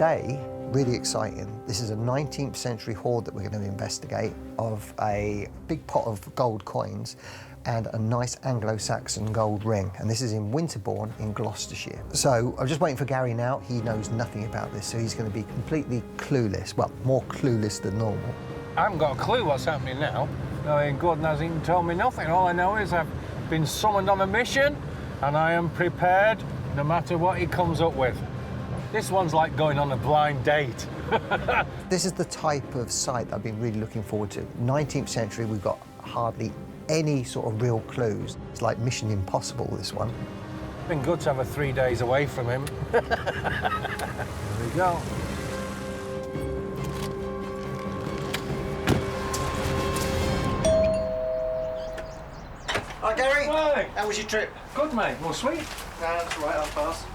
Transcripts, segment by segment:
today, really exciting, this is a 19th century hoard that we're going to investigate of a big pot of gold coins and a nice Anglo-Saxon gold ring. And this is in Winterbourne in Gloucestershire. So I'm just waiting for Gary now. He knows nothing about this, so he's going to be completely clueless. Well, more clueless than normal. I haven't got a clue what's happening now. I mean, Gordon hasn't even told me nothing. All I know is I've been summoned on a mission and I am prepared no matter what he comes up with. This one's like going on a blind date. This is the type of site that I've been really looking forward to. 19th century, we've got hardly any sort of real clues. It's like Mission Impossible, this one. Been good to have a 3 days away from him. There we go. Hi, Gary. Hi. How was your trip? Good, mate. Well, sweet. No, that's all right, I'll pass.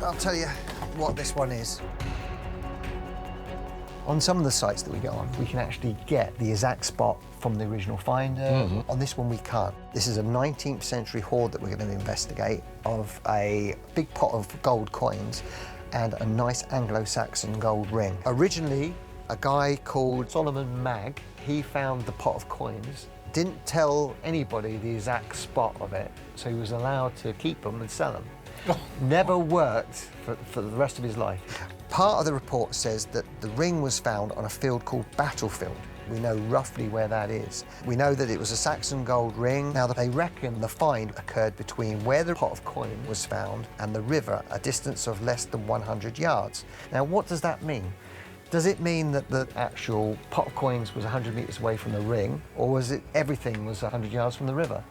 I'll tell you what this one is. On some of the sites that we go on, we can actually get the exact spot from the original finder. On this one, we can't. This is a 19th century hoard that we're going to investigate of a big pot of gold coins and a nice Anglo-Saxon gold ring. Originally, a guy called Solomon Mag, he found the pot of coins, didn't tell anybody the exact spot of it, so he was allowed to keep them and sell them. Never worked for the rest of his life. Part of the report says that the ring was found on a field called Battlefield. We know roughly where that is. We know that it was a Saxon gold ring. Now, they reckon the find occurred between where the pot of coin was found and the river, a distance of less than 100 yards. Now, what does that mean? Does it mean that the actual pot of coins was 100 metres away from the ring, or was it everything was 100 yards from the river?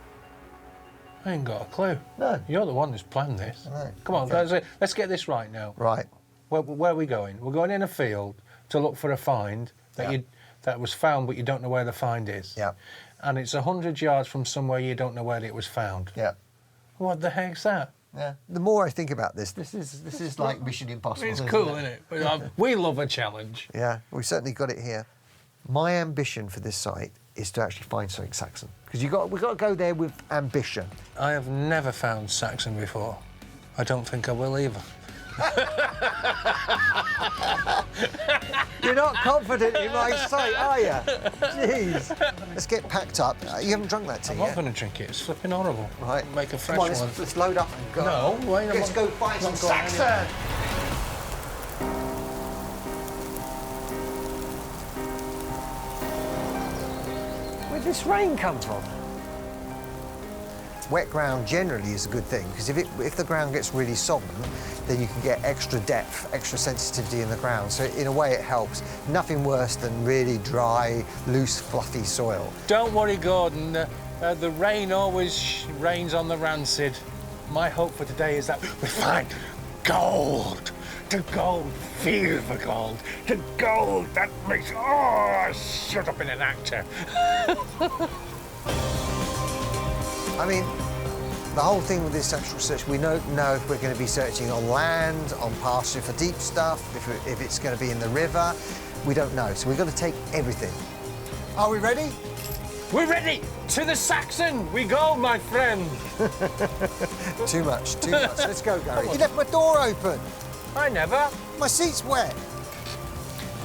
I ain't got a clue. No. You're the one who's planned this. Right. Come on, Okay. guys, let's get this right now. Right. Where are we going? We're going in a field to look for a find that that was found, but you don't know where the find is. Yeah. And it's 100 yards from somewhere you don't know where it was found. Yeah. What the heck's that? Yeah. The more I think about this is like Mission Impossible. It's cool, isn't it? We love a challenge. Yeah, we certainly got it here. My ambition for this site is to actually find something Saxon, because we've got to go there with ambition. I have never found Saxon before. I don't think I will either. You're not confident in my site, are you? Jeez. Let's get packed up. You haven't drunk that tea I'm yet? not going to drink it. It's flipping horrible. Right. Make a fresh Come on, one. let's load up and go. No, wait. Let's go find some not going Saxon. Where'd this rain come from? Wet ground generally is a good thing, because if the ground gets really soggy, then you can get extra depth, extra sensitivity in the ground. So in a way it helps. Nothing worse than really dry, loose, fluffy soil. Don't worry, Gordon. The rain always rains on the rancid. My hope for today is that we find gold. The gold, feel the gold. The gold that makes... Oh, shut up in an actor. I mean, the whole thing with this actual search, we don't know if we're going to be searching on land, on pasture for deep stuff, if it's going to be in the river. We don't know, so we've got to take everything. Are we ready? We're ready! To the Saxon we go, my friend! Too much, too much. Let's go, Gary. You left my door open. I never. My seat's wet.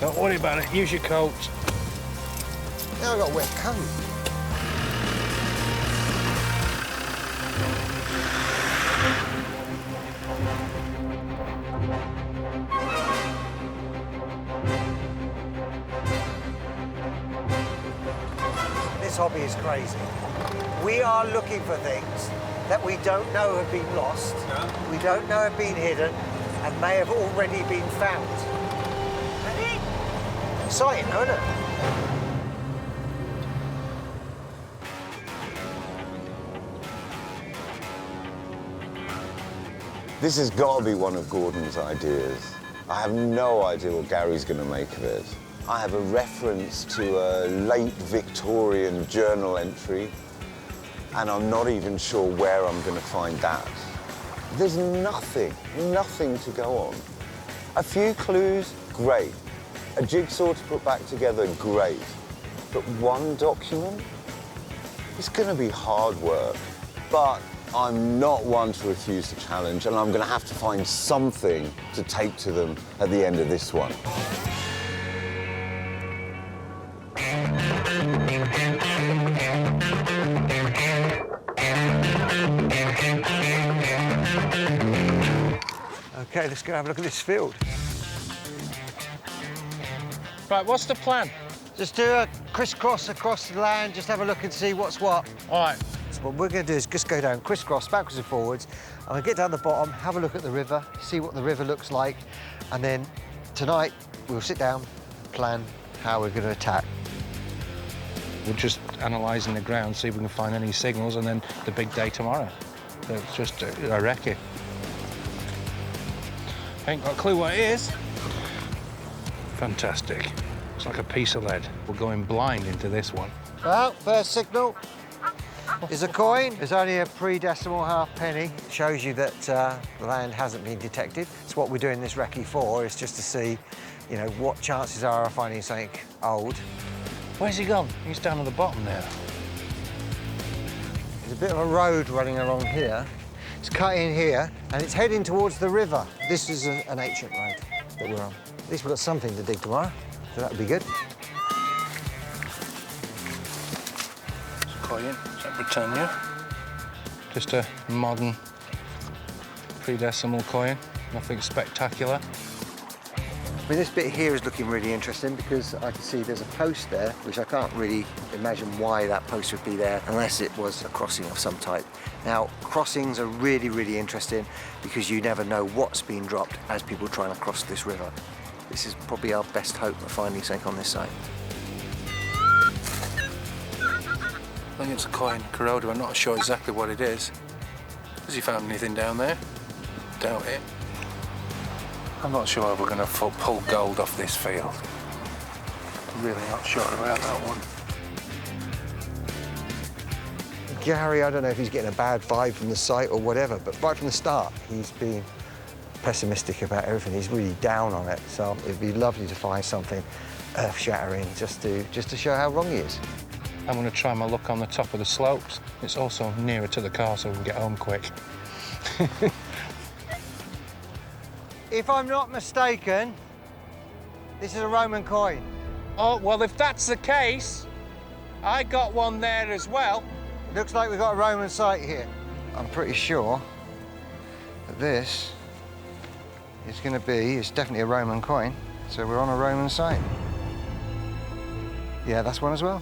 Don't worry about it. Use your coat. Now I've got a wet coat. This hobby is crazy. We are looking for things that we don't know have been lost, we don't know have been hidden, and may have already been found. Ready? Exciting, isn't it? This has got to be one of Gordon's ideas. I have no idea what Gary's going to make of it. I have a reference to a late Victorian journal entry, and I'm not even sure where I'm going to find that. There's nothing to go on. A few clues, great. A jigsaw to put back together, great. But one document? It's going to be hard work, but I'm not one to refuse the challenge, and I'm going to have to find something to take to them at the end of this one. OK, let's go have a look at this field. Right, what's the plan? Just do a crisscross across the land, just have a look and see what's what. All right. So what we're going to do is just go down crisscross, backwards and forwards. I'm going to get down the bottom, have a look at the river, see what the river looks like, and then tonight we'll sit down, plan how we're going to attack. We're just analysing the ground, see if we can find any signals, and then the big day tomorrow. So it's just a recce. Ain't got a clue what it is. Fantastic. It's like a piece of lead. We're going blind into this one. Well, first signal is a coin. There's only a pre-decimal halfpenny. It shows you that the land hasn't been detected. It's what we're doing this recce for, is just to see, you know, what chances are of finding something old. Where's he gone? He's down at the bottom there. There's a bit of a road running along here. It's cut in here, and it's heading towards the river. This is an ancient road that we're on. At least we've got something to dig tomorrow, so that would be good. It's a coin. Is that Britannia? Just a modern pre-decimal coin. Nothing spectacular. I mean, this bit here is looking really interesting because I can see there's a post there, which I can't really imagine why that post would be there unless it was a crossing of some type. Now, crossings are really, really interesting because you never know what's being dropped as people trying to cross this river. This is probably our best hope of finding something on this site. I think it's a coin, corroded. I'm not sure exactly what it is. Has he found anything down there? Doubt it. I'm not sure we're going to pull gold off this field. I'm really not sure about that one. Gary, I don't know if he's getting a bad vibe from the site or whatever, but right from the start, he's been pessimistic about everything. He's really down on it. So it'd be lovely to find something earth-shattering just to show how wrong he is. I'm going to try my luck on the top of the slopes. It's also nearer to the car so we can get home quick. If I'm not mistaken, this is a Roman coin. Oh, well, if that's the case, I got one there as well. Looks like we've got a Roman site here. I'm pretty sure that this is going to be, it's definitely a Roman coin, so we're on a Roman site. Yeah, that's one as well.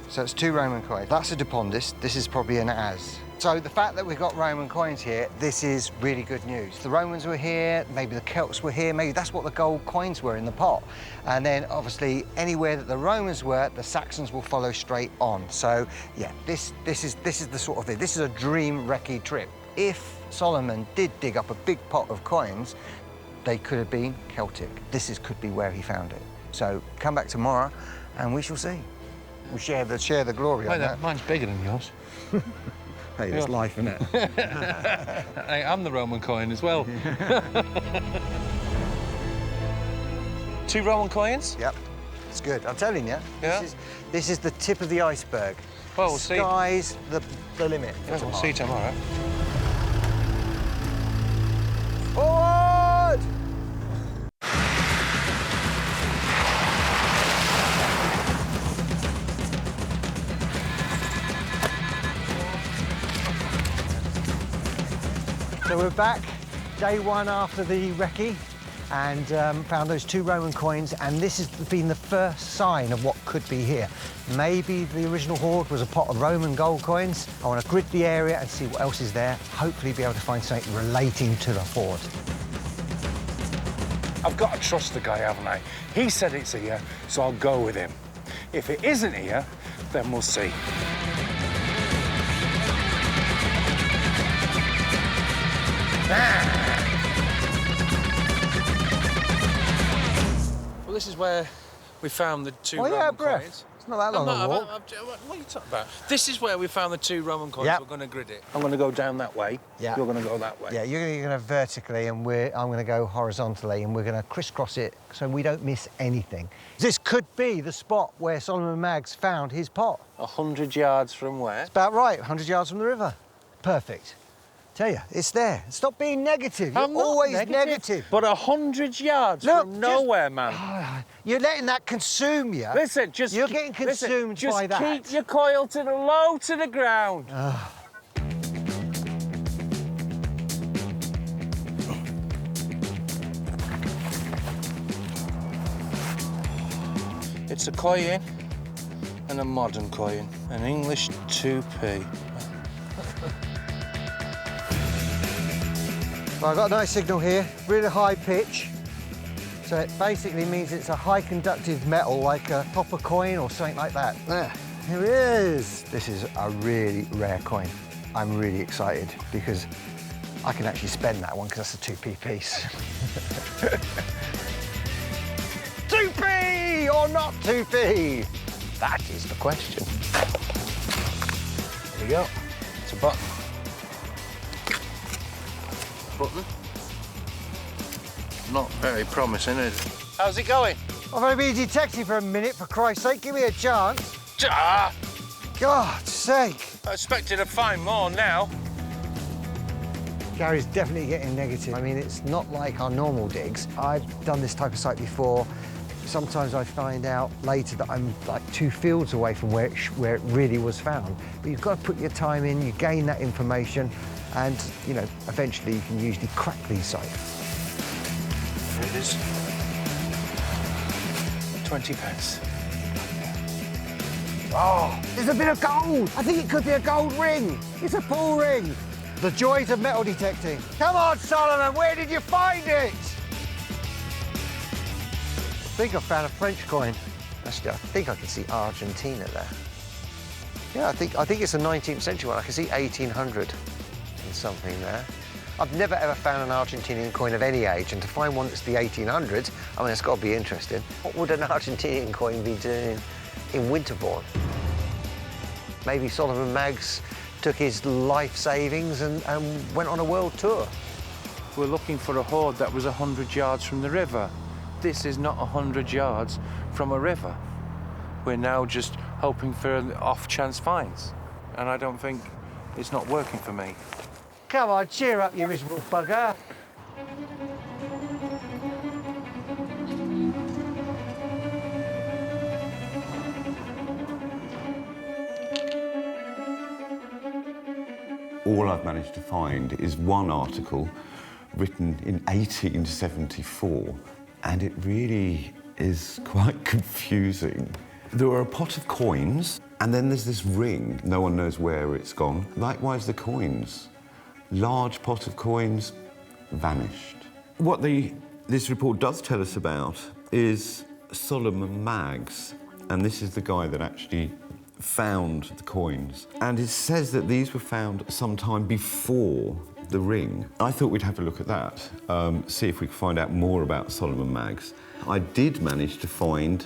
So it's two Roman coins. That's a Dupondus, this is probably an As. So the fact that we've got Roman coins here, this is really good news. The Romans were here, maybe the Celts were here, maybe that's what the gold coins were in the pot. And then obviously anywhere that the Romans were, the Saxons will follow straight on. So yeah, this is the sort of thing. This is a dream recce trip. If Solomon did dig up a big pot of coins, they could have been Celtic. Could be where he found it. So come back tomorrow and we shall see. We'll share the glory on that. Mine's bigger than yours. Hey, it's life, isn't it? Hey, I'm the Roman coin as well. Two Roman coins? Yep, it's good. I'm telling you, Yeah. this is the tip of the iceberg. Well, we'll see. Sky's the limit. Yeah, we'll see tomorrow. Forward! So we're back, day one after the recce, and found those two Roman coins, and this has been the first sign of what could be here. Maybe the original hoard was a pot of Roman gold coins. I want to grid the area and see what else is there, hopefully be able to find something relating to the hoard. I've got to trust the guy, haven't I? He said it's here, so I'll go with him. If it isn't here, then we'll see. Well, this is where we found the two Roman coins. It's not that long a walk. What are you talking about? This is where we found the two Roman coins. Yep. We're going to grid it. I'm going to go down that way. Yeah. You're going to go that way. Yeah, you're going to vertically, and I'm going to go horizontally, and we're going to crisscross it so we don't miss anything. This could be the spot where Solomon Maggs found his pot. 100 yards from where? About right, 100 yards from the river. Perfect. Tell you, it's there. Stop being negative. I'm You're not always negative. But 100 yards Look, from nowhere, man. You're letting that consume you. Listen, You're getting consumed by that. Just keep your coil to the low to the ground. It's a coin and a modern coin, an English 2p. Well, I've got a nice signal here, really high pitch. So it basically means it's a high conductive metal, like a copper coin or something like that. There, here it is. This is a really rare coin. I'm really excited because I can actually spend that one because that's a 2p piece. 2p or not 2p? That is the question. There we go. It's a button. Button. Not very promising, is it? How's it going? I've only been a detective for a minute, for Christ's sake. Give me a chance. Ah! God's sake. I expected to find more now. Gary's definitely getting negative. I mean, it's not like our normal digs. I've done this type of site before. Sometimes I find out later that I'm like 2 fields away from where it really was found. But you've got to put your time in, you gain that information, and, you know, eventually you can usually crack these sites. Here it is. 20 pence. Oh, there's a bit of gold. I think it could be a gold ring. It's a pull ring. The joys of metal detecting. Come on, Solomon, where did you find it? I think I found a French coin. Actually, I think I can see Argentina there. Yeah, I think it's a 19th century one. I can see 1800 and something there. I've never ever found an Argentinian coin of any age, and to find one that's the 1800s, I mean, it's got to be interesting. What would an Argentinian coin be doing in Winterbourne? Maybe Solomon Maggs took his life savings and went on a world tour. We're looking for a hoard that was 100 yards from the river. This is not 100 yards from a river. We're now just hoping for off-chance finds, and I don't think it's not working for me. Come on, cheer up, you miserable bugger. All I've managed to find is one article written in 1874, and it really is quite confusing. There are a pot of coins, and then there's this ring. No one knows where it's gone. Likewise, the coins. Large pot of coins vanished. What this report does tell us about is Solomon Maggs, and this is the guy that actually found the coins. And it says that these were found sometime before the ring. I thought we'd have a look at that, see if we could find out more about Solomon Maggs. I did manage to find,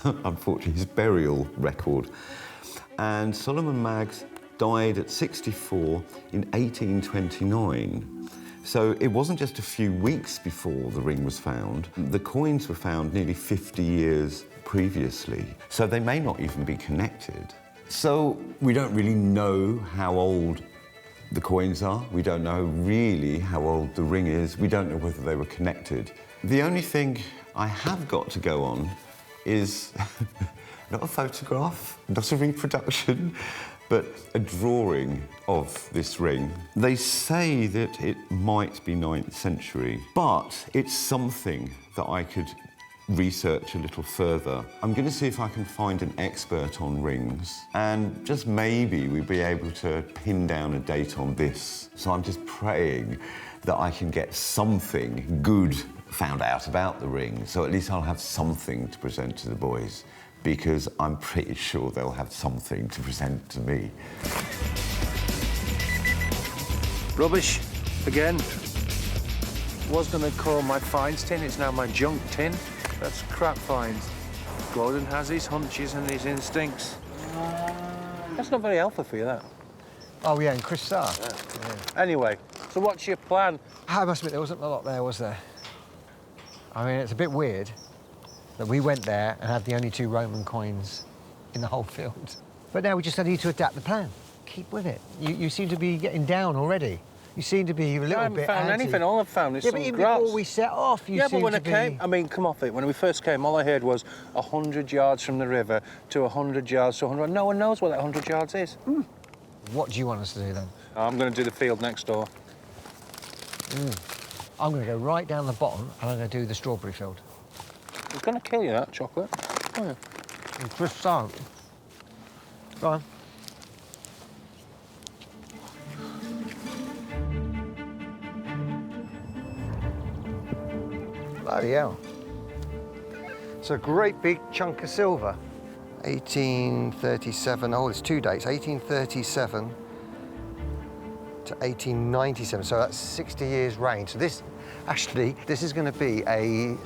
unfortunately, his burial record. And Solomon Maggs died at 64 in 1829. So it wasn't just a few weeks before the ring was found. The coins were found nearly 50 years previously, so they may not even be connected. So we don't really know how old the coins are. We don't know really how old the ring is. We don't know whether they were connected. The only thing I have got to go on is not a photograph, not a reproduction, but a drawing of this ring. They say that it might be 9th century, but it's something that I could research a little further. I'm going to see if I can find an expert on rings, and just maybe we'll be able to pin down a date on this. So I'm just praying that I can get something good found out about the ring, so at least I'll have something to present to the boys, because I'm pretty sure they'll have something to present to me. Rubbish, again. Was going to call my finds tin, it's now my junk tin. That's crap finds. Gordon has his hunches and his instincts. That's not very alpha for you, that. Oh, yeah, and Chris Starr. Yeah. Anyway, so what's your plan? I must admit, there wasn't a lot there, was there? I mean, it's a bit weird that we went there and had the only 2 Roman coins in the whole field. But now we just need to adapt the plan. keep with it. You seem to be getting down already. You seem to be a little bit I haven't found anti. anything. All I've found is Yeah, some but even grass. before we set off, you Yeah, but seem when to I came, I mean, come off it. When we first came, all I heard was 100 yards from the river to 100 yards to 100. No one knows what that 100 yards is. What do you want us to do then? I'm going to do the field next door. I'm going to go right down the bottom and I'm going to do the strawberry field. It's going to kill you, that chocolate. Oh, yeah. Just so. Go on. Bloody hell. It's a great big chunk of silver. 1837, oh, it's 2 dates, 1837 to 1897, so that's 60 years reign. So this is going to be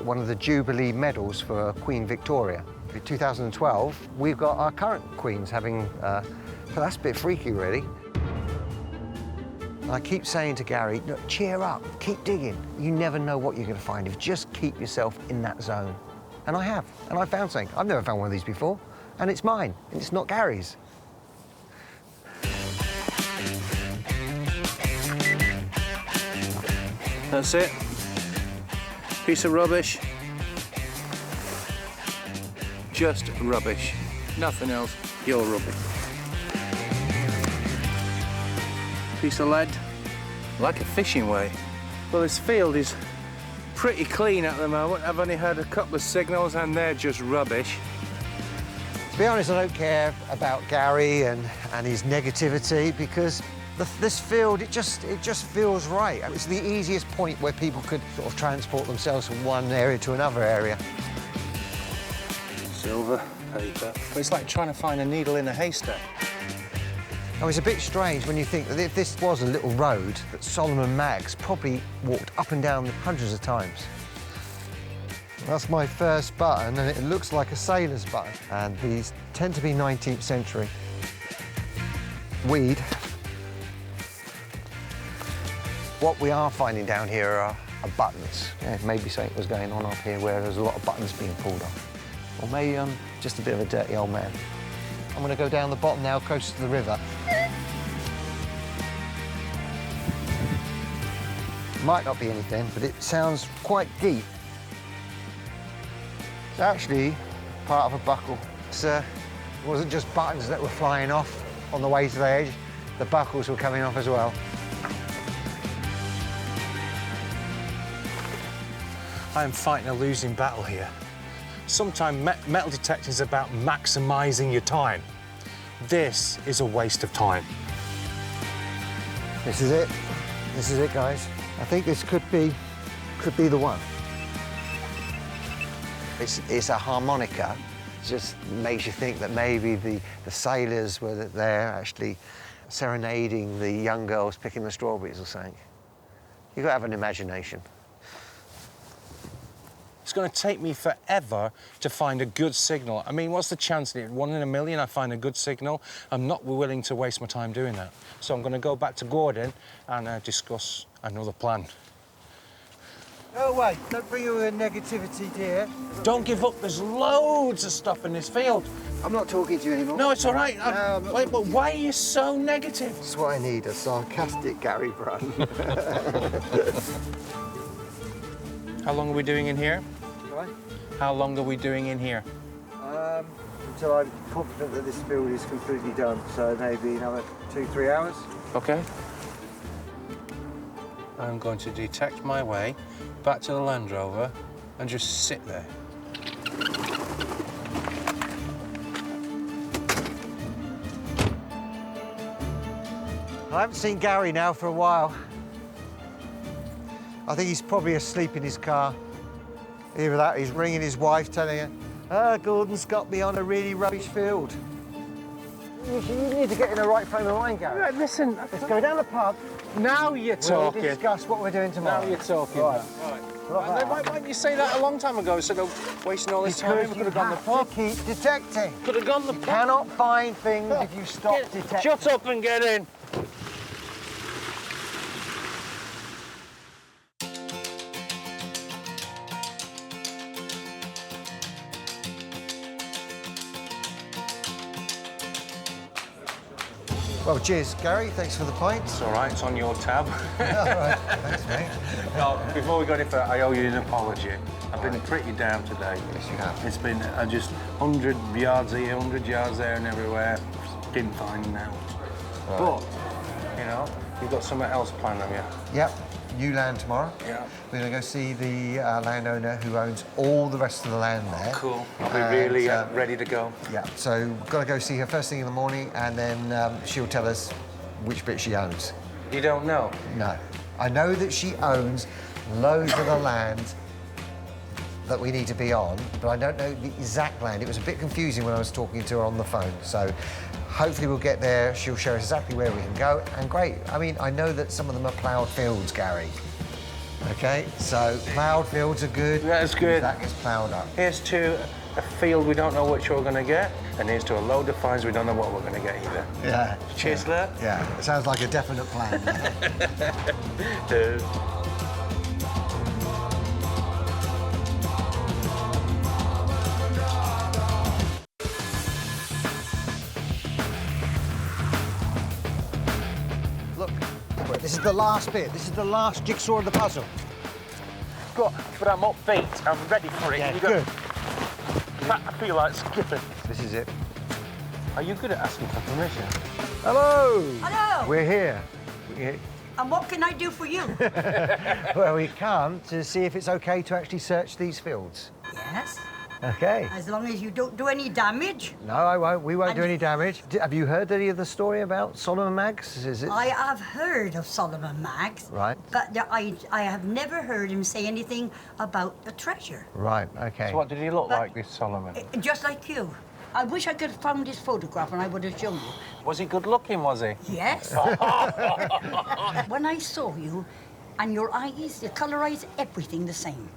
one of the Jubilee medals for Queen Victoria. In 2012, we've got our current queens having, so that's a bit freaky, really. And I keep saying to Gary, look, cheer up, keep digging. You never know what you're going to find if you just keep yourself in that zone. And I have, and I found something. I've never found one of these before, and it's mine, and it's not Gary's. That's it. Piece of rubbish. Just rubbish. Nothing else. Your rubbish. Piece of lead. Like a fishing weight. Well, this field is pretty clean at the moment. I've only had a couple of signals and they're just rubbish. To be honest, I don't care about Gary and his negativity because this field, it just feels right. It's the easiest point where people could sort of transport themselves from one area to another area. Silver, paper. But it's like trying to find a needle in a haystack. Oh, it's a bit strange when you think that if this was a little road that Solomon Maggs probably walked up and down hundreds of times. That's my first button, and it looks like a sailor's button. And these tend to be 19th century. Weed. What we are finding down here are buttons. Yeah, maybe something was going on up here where there's a lot of buttons being pulled off. Or maybe I'm just a bit of a dirty old man. I'm going to go down the bottom now, closer to the river. Might not be anything, but it sounds quite deep. It's actually part of a buckle. It wasn't just buttons that were flying off on the way to the edge. The buckles were coming off as well. I am fighting a losing battle here. Sometimes metal detecting is about maximising your time. This is a waste of time. This is it. This is it, guys. I think this could be the one. It's a harmonica. It just makes you think that maybe the sailors were there actually serenading the young girls picking the strawberries or something. You've got to have an imagination. It's going to take me forever to find a good signal. I mean, what's the chance that 1 in a million I find a good signal? I'm not willing to waste my time doing that. So I'm going to go back to Gordon and discuss another plan. No way. Don't bring your negativity, dear. Don't give up. There's loads of stuff in this field. I'm not talking to you anymore. No, it's all right. No, Wait, but why are you so negative? That's what I need, a sarcastic Gary Brun. How long are we doing in here? Right? How long are we doing in here? Until I'm confident that this field is completely done, so maybe another 2-3 hours. OK. I'm going to detect my way back to the Land Rover and just sit there. I haven't seen Gary now for a while. I think he's probably asleep in his car. Either that, he's ringing his wife, telling her, Gordon's got me on a really rubbish field. You need to get in the right frame of mind, Gary. Right, listen. Let's go down the pub. Now you're talking. We'll discuss what we're doing tomorrow. Now you're talking. Right. Right. Why didn't you say that a long time ago instead of wasting all this time? Because you have to keep detecting. Could have gone the pub. Cannot find things if you stop detecting. Shut up and get in. Well, cheers, Gary. Thanks for the pints. It's all right, it's on your tab. All right, thanks, mate. No, before we go any further, I owe you an apology. I've been pretty down today. Yes, you have. It's been just 100 yards here, 100 yards there and everywhere. Didn't find them out. Right. But, you know, you've got something else planned, have you? Yep, new land tomorrow. Yeah. We're going to go see the landowner who owns all the rest of the land there. Cool. I'll be really ready to go. Yeah, so we've got to go see her first thing in the morning, and then she'll tell us which bit she owns. You don't know? No. I know that she owns loads of the land that we need to be on, but I don't know the exact land. It was a bit confusing when I was talking to her on the phone, so hopefully we'll get there. She'll show us exactly where we can go, and great. I mean, I know that some of them are ploughed fields, Gary. Okay, so ploughed fields are good. That's good. That gets ploughed up. Here's to a field we don't know which we're going to get, and here's to a load of finds we don't know what we're going to get either. Yeah. Cheers, lad. Yeah, it sounds like a definite plan. Look, this is the last bit. This is the last jigsaw of the puzzle. But I'm upbeat. I'm ready for it. Yeah, You good. In fact, I feel like skipping. This is it. Are you good at asking for permission? Hello. Hello. We're here. And what can I do for you? Well, we come to see if it's okay to actually search these fields. Yes, Okay. as long as you don't do any damage. No, I won't. We won't do And- any damage. Have you heard any of the story about Solomon Mags? Is it? I have heard of Solomon Mags. Right. But I have never heard him say anything about the treasure. Right. Okay. So what did he look But- like, this Solomon? Just like you. I wish I could have found his photograph and I would have shown you. Was he good looking, was he? Yes. When I saw you, and your eyes, the colour eyes, everything the same.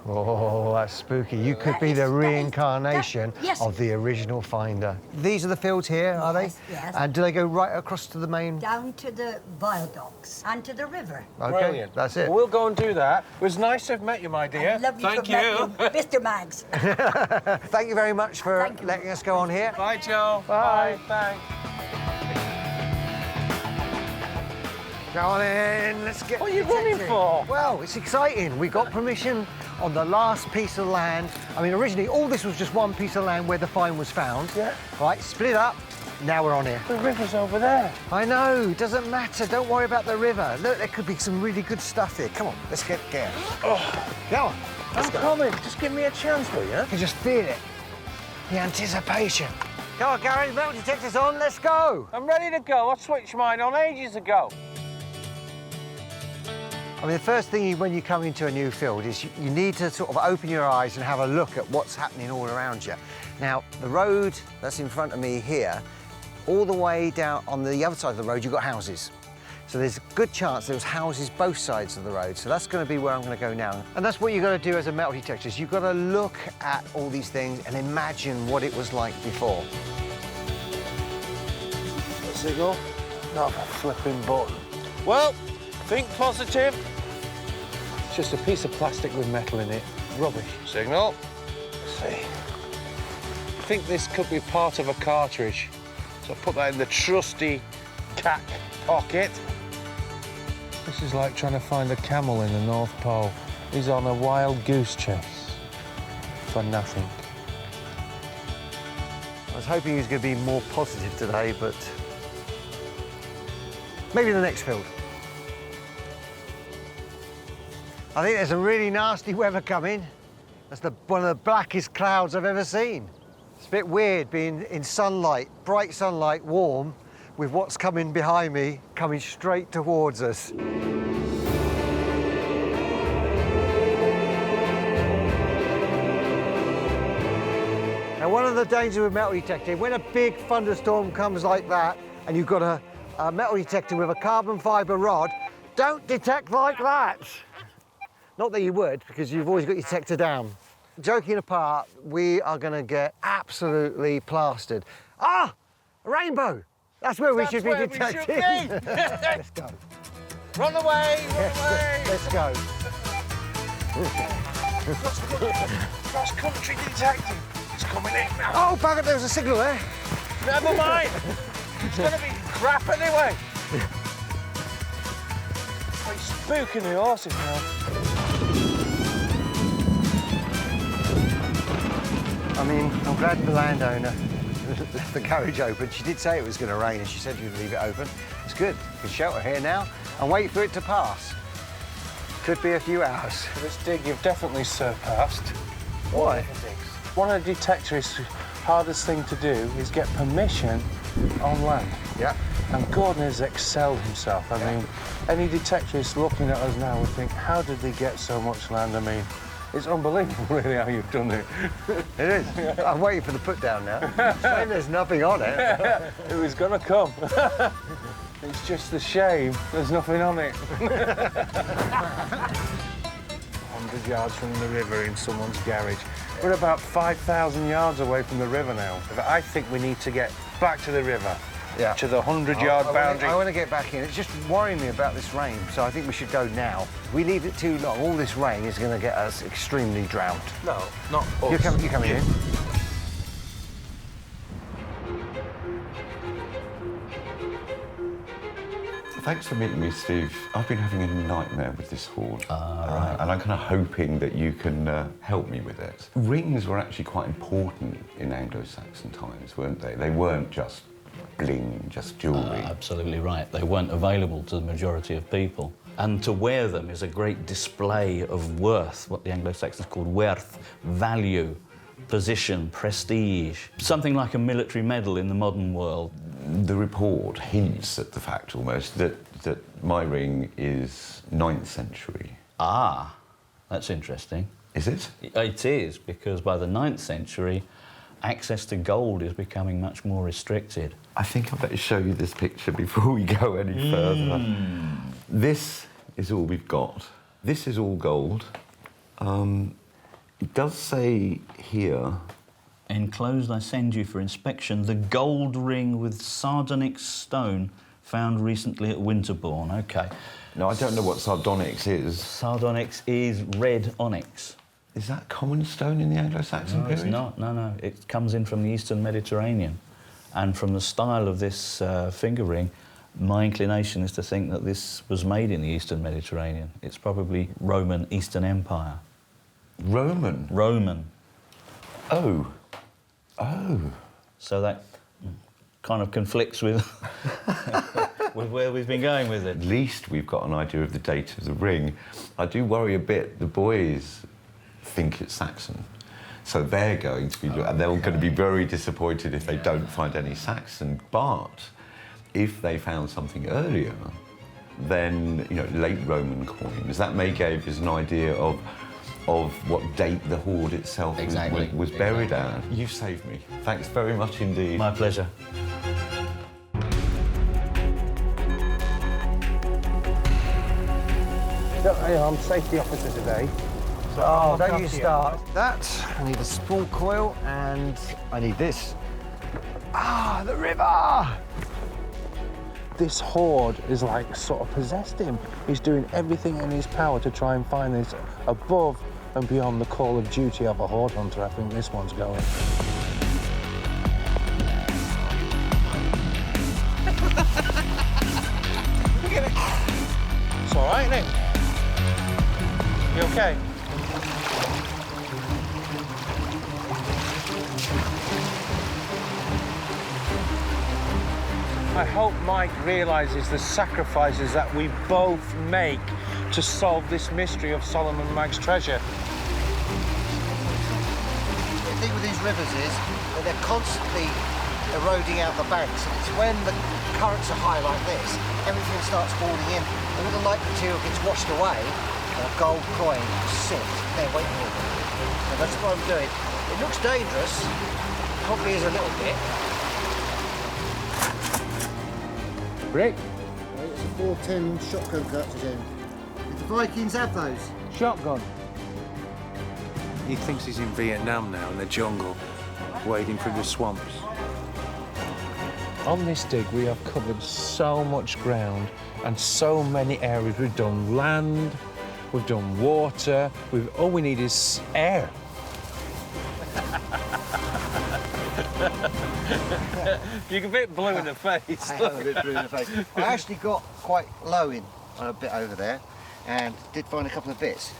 Oh, that's spooky. You could That be is- the that is- reincarnation yes. of the original finder. These are the fields here, are they? Yes, yes. And do they go right across to the main? Down to the viaducts and to the river. Okay, Brilliant. that's it. Well, we'll go and do that. It was nice to have met you, my dear. Lovely Thank to have you. met you, Mr. Mags. Thank you very much for Thank you. letting us go on here. Bye, Joe. Bye. Thanks. Go on in, let's get... What are you running for? Well, it's exciting. We got permission on the last piece of land. I mean, originally, all this was just one piece of land where the find was found. Yeah. Right, split up. Now we're on here. The river's over there. I know, it doesn't matter. Don't worry about the river. Look, there could be some really good stuff here. Come on, let's get going. Oh, Go on. I'm coming. Just give me a chance, will you? You can just feel it. The anticipation. Come on, Gary, metal detector's on. Let's go. I'm ready to go. I switched mine on ages ago. I mean, the first thing when you come into a new field is you need to sort of open your eyes and have a look at what's happening all around you. Now, the road that's in front of me here, all the way down on the other side of the road, you've got houses. So there's a good chance there's houses both sides of the road. So that's going to be where I'm going to go now. And that's what you've got to do as a metal detector. You've got to look at all these things and imagine what it was like before. Signal? Not a flipping button. Well, think positive. It's just a piece of plastic with metal in it. Rubbish. Signal. Let's see. I think this could be part of a cartridge. So I'll put that in the trusty cack pocket. This is like trying to find a camel in the North Pole. He's on a wild goose chase for nothing. I was hoping he was going to be more positive today, but maybe the next field. I think there's some really nasty weather coming. That's one of the blackest clouds I've ever seen. It's a bit weird being in sunlight, bright sunlight, warm, with what's coming behind me, coming straight towards us. Now, one of the dangers with metal detecting, when a big thunderstorm comes like that, and you've got a metal detector with a carbon fibre rod, don't detect like that. Not that you would, because you've always got your detector down. Joking apart, we are going to get absolutely plastered. Ah! A rainbow! That's where we should be detecting. Let's go. Run away! Run away! Let's go. Cross-country detecting. It's coming in now. Oh, bugger, there was a signal there. Never mind. It's going to be crap anyway. Like spooking the horses now. I mean, I'm glad the landowner left the garage open. She did say it was going to rain and she said you'd leave it open. It's good. We can shelter here now and wait for it to pass. Could be a few hours. This dig you've definitely surpassed. Why? One of the detectorists' hardest thing to do is get permission on land. Yeah. And Gordon has excelled himself. I mean, any detectorist looking at us now would think, how did they get so much land? I mean, it's unbelievable, really, how you've done it. It is. I'm waiting for the put down now. Saying there's nothing on it. It was going to come. It's just a shame there's nothing on it. 100 yards from the river in someone's garage. We're about 5,000 yards away from the river now. I think we need to get back to the river. Yeah. To the 100-yard boundary. I want to get back in. It's just worrying me about this rain, so I think we should go now. If we leave it too long, all this rain is going to get us extremely drowned. No, not us. You're coming in. Thanks for meeting me, Steve. I've been having a nightmare with this hoard. Right. And I'm kind of hoping that you can help me with it. Rings were actually quite important in Anglo-Saxon times, weren't they? They weren't just bling, just jewellery. Absolutely right. They weren't available to the majority of people. And to wear them is a great display of worth, what the Anglo-Saxons called worth, value, position, prestige. Something like a military medal in the modern world. The report hints at the fact almost that my ring is 9th century. Ah, that's interesting. Is it? It is, because by the 9th century, access to gold is becoming much more restricted. I think I better show you this picture before we go any further. This is all we've got. This is all gold. It does say here... Enclosed, I send you for inspection the gold ring with sardonyx stone found recently at Winterbourne. OK. No, I don't know what sardonyx is. Sardonyx is red onyx. Is that common stone in the Anglo-Saxon No, period? it's not. No. It comes in from the Eastern Mediterranean. And from the style of this finger ring, my inclination is to think that this was made in the Eastern Mediterranean. It's probably Roman Eastern Empire. Roman? Roman. Oh. Oh. So that kind of conflicts with, with where we've been going with it. At least we've got an idea of the date of the ring. I do worry a bit. The boys think it's Saxon. So they're going to be, and they're going to be very disappointed if they don't find any Saxon. But if they found something earlier, then, you know, late Roman coins, that may give us an idea of what date the hoard itself was buried at. You've saved me. Thanks very much indeed. My pleasure. I'm safety officer today. Oh, don't you start. That, I need a spool coil, and I need this. Ah, the river! This hoard is like sort of possessed him. He's doing everything in his power to try and find this above and beyond the call of duty of a hoard hunter. I think this one's going. It's all right, isn't it? You okay? I hope Mike realises the sacrifices that we both make to solve this mystery of Solomon Mag's treasure. The thing with these rivers is that they're constantly eroding out the banks. And it's when the currents are high like this, everything starts falling in. All the light material gets washed away, and a gold coin sits there waiting for them. So that's what I'm doing. It looks dangerous, probably is a little bit. Rick? It's a 410 shotgun cartridge. Did the Vikings have those? Shotgun. He thinks he's in Vietnam now, in the jungle, wading through the swamps. On this dig, we have covered so much ground and so many areas. We've done land, we've done water, all we need is air. You're a bit blue in the face. I am a bit blue in the face. I actually got quite low in on a bit over there and did find a couple of bits.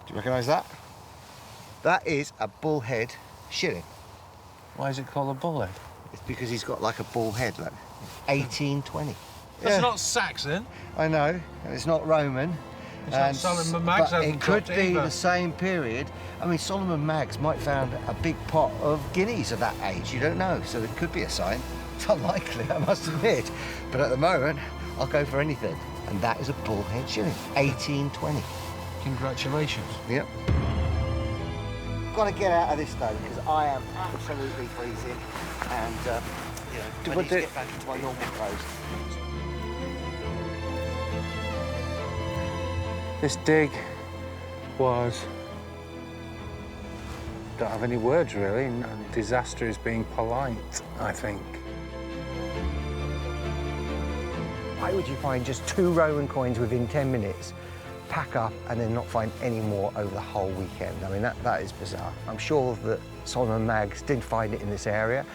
Do you recognise that? That is a bullhead shilling. Why is it called a bullet? It's because he's got like a bull head, look. 1820. That's not Saxon. I know, and it's not Roman. It's not Solomon Maggs. But it could be the same period. I mean, Solomon Maggs might found a big pot of guineas of that age. You don't know, so there could be a sign. It's unlikely, I must admit. But at the moment, I'll go for anything. And that is a bullhead shilling, 1820. Congratulations. Yep. Got to get out of this though, because I am absolutely freezing, and I need to get back into my normal clothes. This dig was... don't have any words, really. Disaster is being polite, I think. Why would you find just 2 Roman coins within 10 minutes, pack up, and then not find any more over the whole weekend? I mean, that is bizarre. I'm sure that Solomon Maggs did find it in this area,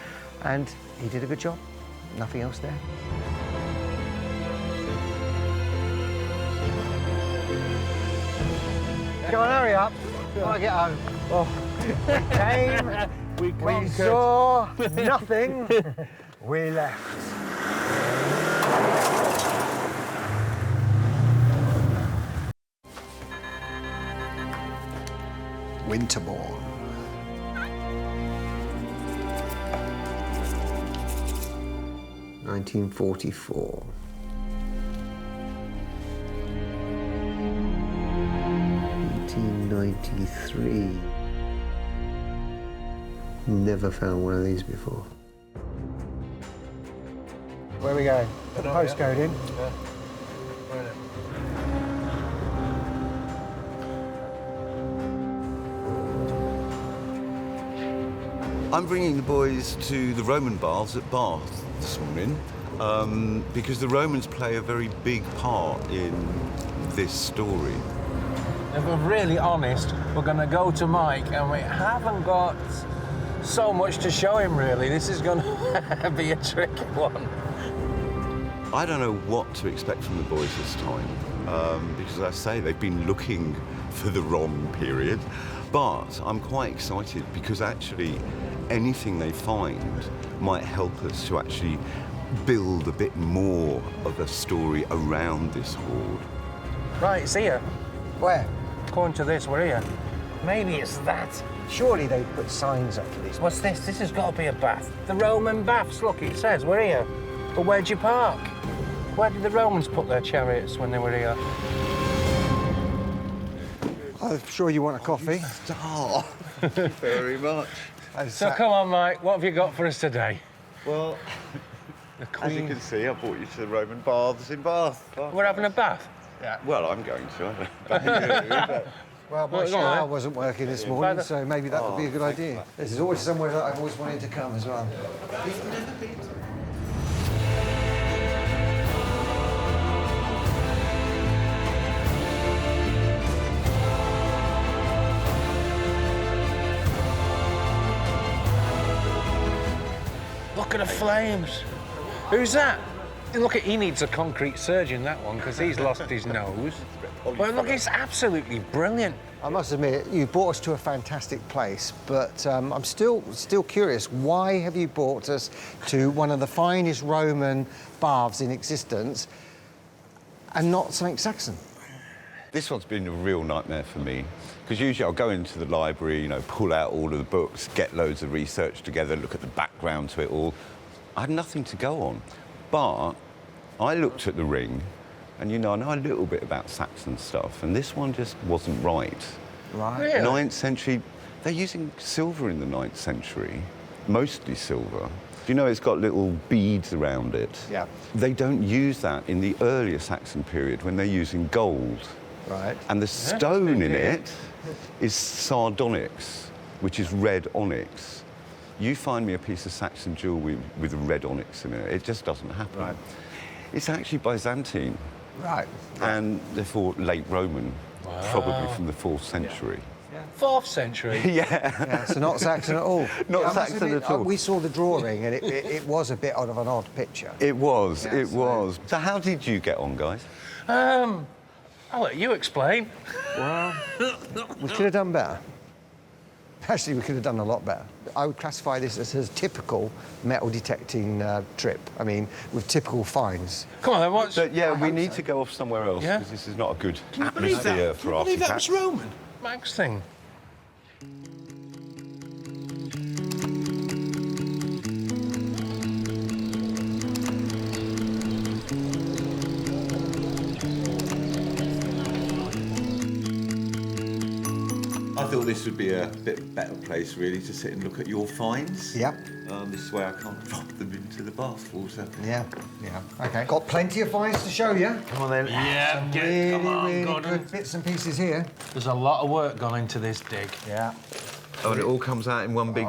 and he did a good job. Nothing else there. Come on, hurry up. I want to get home. Oh. We saw nothing. We left. Winterbourne. (1944). 1893. Never found one of these before. Where we go? Put the postcode in. Yeah. I'm bringing the boys to the Roman baths at Bath this morning because the Romans play a very big part in this story. If we're really honest, we're going to go to Mike and we haven't got so much to show him, really. This is going to be a tricky one. I don't know what to expect from the boys this time because, as I say, they've been looking for the wrong period. But I'm quite excited because actually anything they find might help us to actually build a bit more of a story around this hoard. Right, it's here. Where? According to this, we're here. Maybe it's that. Surely they put signs up for these. What's this? This has got to be a bath. The Roman baths, look, it says we're here. But where'd you park? Where did the Romans put their chariots when they were here? I'm sure you want a coffee. Oh, thank you very much. So come on, Mike, what have you got for us today? Well, The as you Queen. can see, I brought you to the Roman baths in Bath. We're having a bath. Yeah. Well, I'm going to. I don't know. Well, my Well, go on, shower then. wasn't working this morning, so maybe that would be a good idea. This is always somewhere that I've always wanted to come as well. Look at the flames. Who's that? Look, he needs a concrete surgeon, that one, because he's lost his nose. But look, it's absolutely brilliant. I must admit, you brought us to a fantastic place, but I'm still curious. Why have you brought us to one of the finest Roman baths in existence and not something Saxon? This one's been a real nightmare for me because usually I'll go into the library, you know, pull out all of the books, get loads of research together, look at the background to it all. I had nothing to go on, but I looked at the ring and, you know, I know a little bit about Saxon stuff, and this one just wasn't right. Right. Really? 9th century, they're using silver in the 9th century, mostly silver. You know, it's got little beads around it. Yeah. They don't use that in the earlier Saxon period when they're using gold. Right. And the stone in it is sardonyx, which is red onyx. You find me a piece of Saxon jewellery with red onyx in it, it just doesn't happen. Right. It's actually Byzantine Right. and therefore late Roman, probably from the 4th century. 4th century. Yeah, so not Saxon at all. Not I must Saxon admit, at all. We saw the drawing, and it was a bit of an odd picture. It was, Yeah, it so- was. So how did you get on, guys? I'll let you explain. Well, we could have done better. Actually, we could have done a lot better. I would classify this as a typical metal detecting trip. I mean, with typical finds. Come on then, what's... But yeah, we need to go off somewhere else Yeah? because this is not a good Can you believe that? atmosphere for Can you believe that was artifacts. Roman? Max thing. I thought this would be a bit better place, really, to sit and look at your finds. Yep. This way I can't drop them into the bathwater. Yeah, yeah. OK. Got plenty of finds to show you. Come on then. Yeah, Really good bits and pieces here. There's a lot of work gone into this dig. Yeah. Oh, and it all comes out in one big...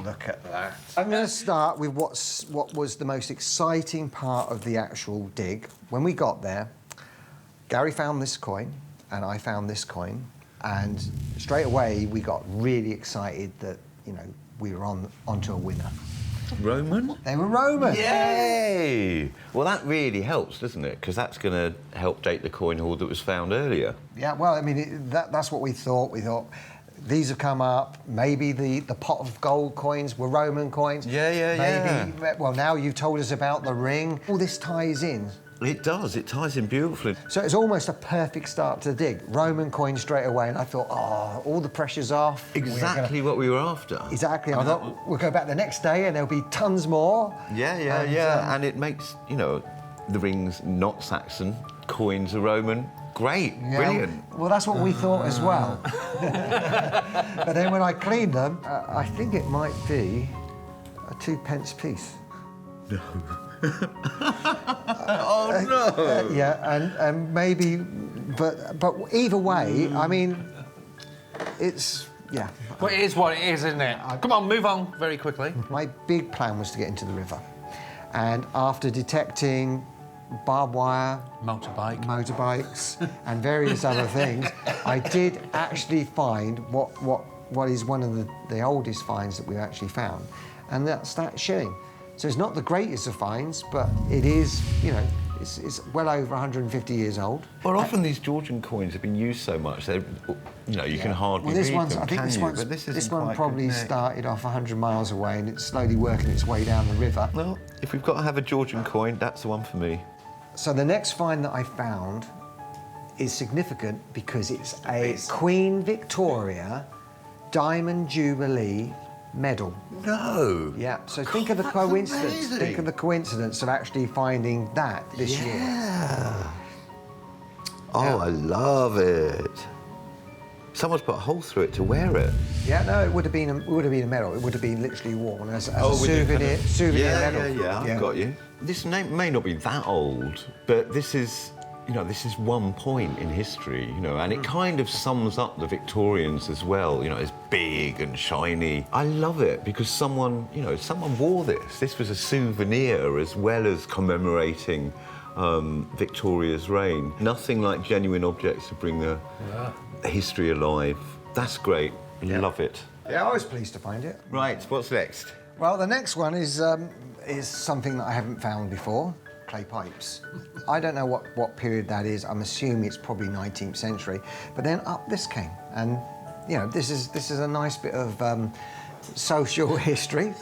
Look at that. I'm going to start with what was the most exciting part of the actual dig. When we got there, Gary found this coin, and I found this coin, and straight away we got really excited that, you know, we were onto a winner. Roman? They were Roman. Yay! Well, that really helps, doesn't it? Because that's going to help date the coin hoard that was found earlier. Yeah, well, I mean, that's what we thought. We thought these have come up. Maybe the pot of gold coins were Roman coins. Yeah. Well, now you've told us about the ring. All this ties in. It does. It ties in beautifully. So it's almost a perfect start to the dig. Roman coins straight away, and I thought, oh, all the pressure's off. Exactly what we were after. Exactly. I thought we'll go back the next day, and there'll be tons more. Yeah. And it makes, you know, the rings not Saxon, coins are Roman. Great, Yeah, brilliant. Well, that's what we thought as well. But then when I cleaned them, I think it might be a 2p piece. Oh no! Yeah, and maybe, but either way, I mean, it's yeah. Well, it is what it is, isn't it? Come on, move on very quickly. My big plan was to get into the river, and after detecting barbed wire, motorbikes, and various other things, I did actually find what is one of the oldest finds that we've actually found, and that's that shilling. So it's not the greatest of finds, but it is, you know, it's well over 150 years old. Well, often these Georgian coins have been used so much, they, you know, you can hardly read them, I think can this you? one's, But this one quite probably good. started off 100 miles away, and it's slowly working its way down the river. Well, if we've got to have a Georgian coin, that's the one for me. So the next find that I found is significant because it's a Queen Victoria Diamond Jubilee medal. No! Yeah, so think of the coincidence. amazing. Think of the coincidence of actually finding that this year. Yeah. Oh, I love it. Someone's put a hole through it to wear it. Yeah, no, it would have been a medal. It would have been literally worn as a with the souvenir, kind of- souvenir yeah, medal. Yeah, I've got you. This name may not be that old, but this is, you know, this is one point in history, you know, and it kind of sums up the Victorians as well. You know, it's big and shiny. I love it because someone, you know, someone wore this. This was a souvenir as well as commemorating Victoria's reign. Nothing like genuine objects to bring the history alive. That's great. Love it. Yeah, I was pleased to find it. Right, what's next? Well, the next one is something that I haven't found before. Clay pipes. I don't know what period that is. I'm assuming it's probably 19th century. But then up this came, and you know, this is a nice bit of social history.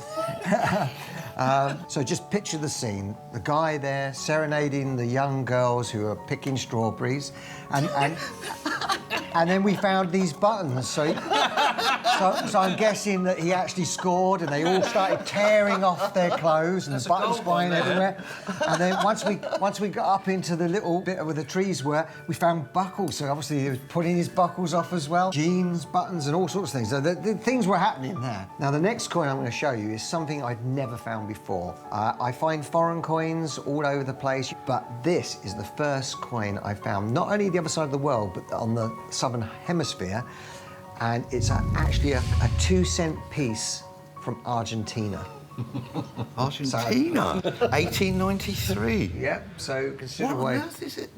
So just picture the scene: the guy there serenading the young girls who are picking strawberries, and then we found these buttons. So I'm guessing that he actually scored, and they all started tearing off their clothes, and the buttons flying everywhere. And then once we got up into the little bit where the trees were, we found buckles. So obviously he was putting his buckles off as well, jeans, buttons, and all sorts of things. So the things were happening there. Now the next coin I'm going to show you is something I'd never found before. I find foreign coins all over the place, but this is the first coin I found, not only the other side of the world, but on the southern hemisphere. And it's actually a 2-cent piece from Argentina. Argentina, 1893. Yep, so consider What on why. earth is it?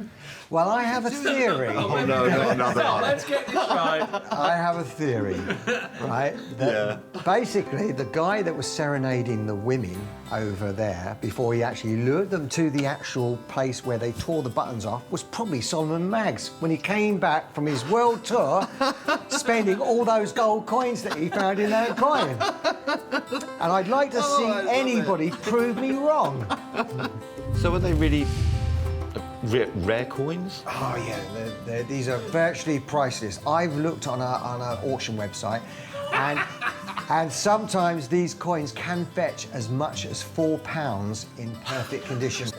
Well, I have a theory. Oh no, not another one. Let's get this right. I have a theory, right? That basically, the guy that was serenading the women over there before he actually lured them to the actual place where they tore the buttons off was probably Solomon Maggs when he came back from his world tour, spending all those gold coins that he found in that coin. And I'd like to see anybody prove me wrong. So are they really rare coins? Oh yeah, these are virtually priceless. I've looked on an auction website, and sometimes these coins can fetch as much as £4 in perfect condition.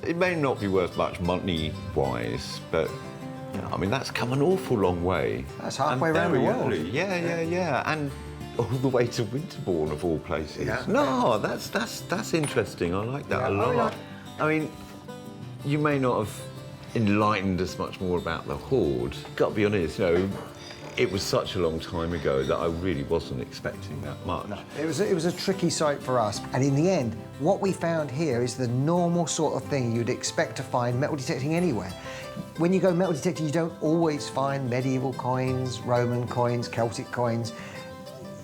It may not be worth much money-wise, but I mean that's come an awful long way. That's halfway And around the very world. early. Yeah, and all the way to Winterbourne of all places. Yeah. No, that's interesting. I like that Yeah, a I lot. like- I mean, you may not have enlightened us much more about the Hoard. Got to be honest, it was such a long time ago that I really wasn't expecting that much. It was a tricky site for us, and in the end, what we found here is the normal sort of thing you'd expect to find metal detecting anywhere. When you go metal detecting, you don't always find medieval coins, Roman coins, Celtic coins.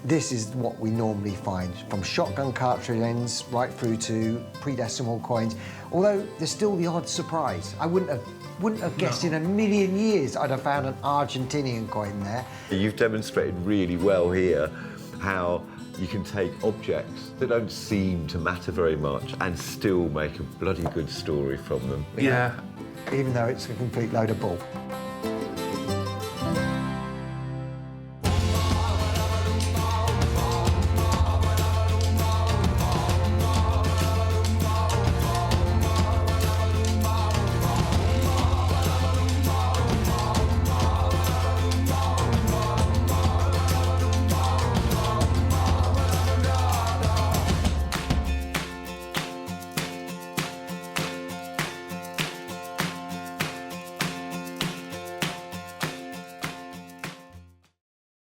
This is what we normally find, from shotgun cartridge ends right through to pre-decimal coins. Although there's still the odd surprise. I wouldn't have guessed in a million years I'd have found an Argentinian coin there. You've demonstrated really well here how you can take objects that don't seem to matter very much and still make a bloody good story from them. Yeah. Even though it's a complete load of bull.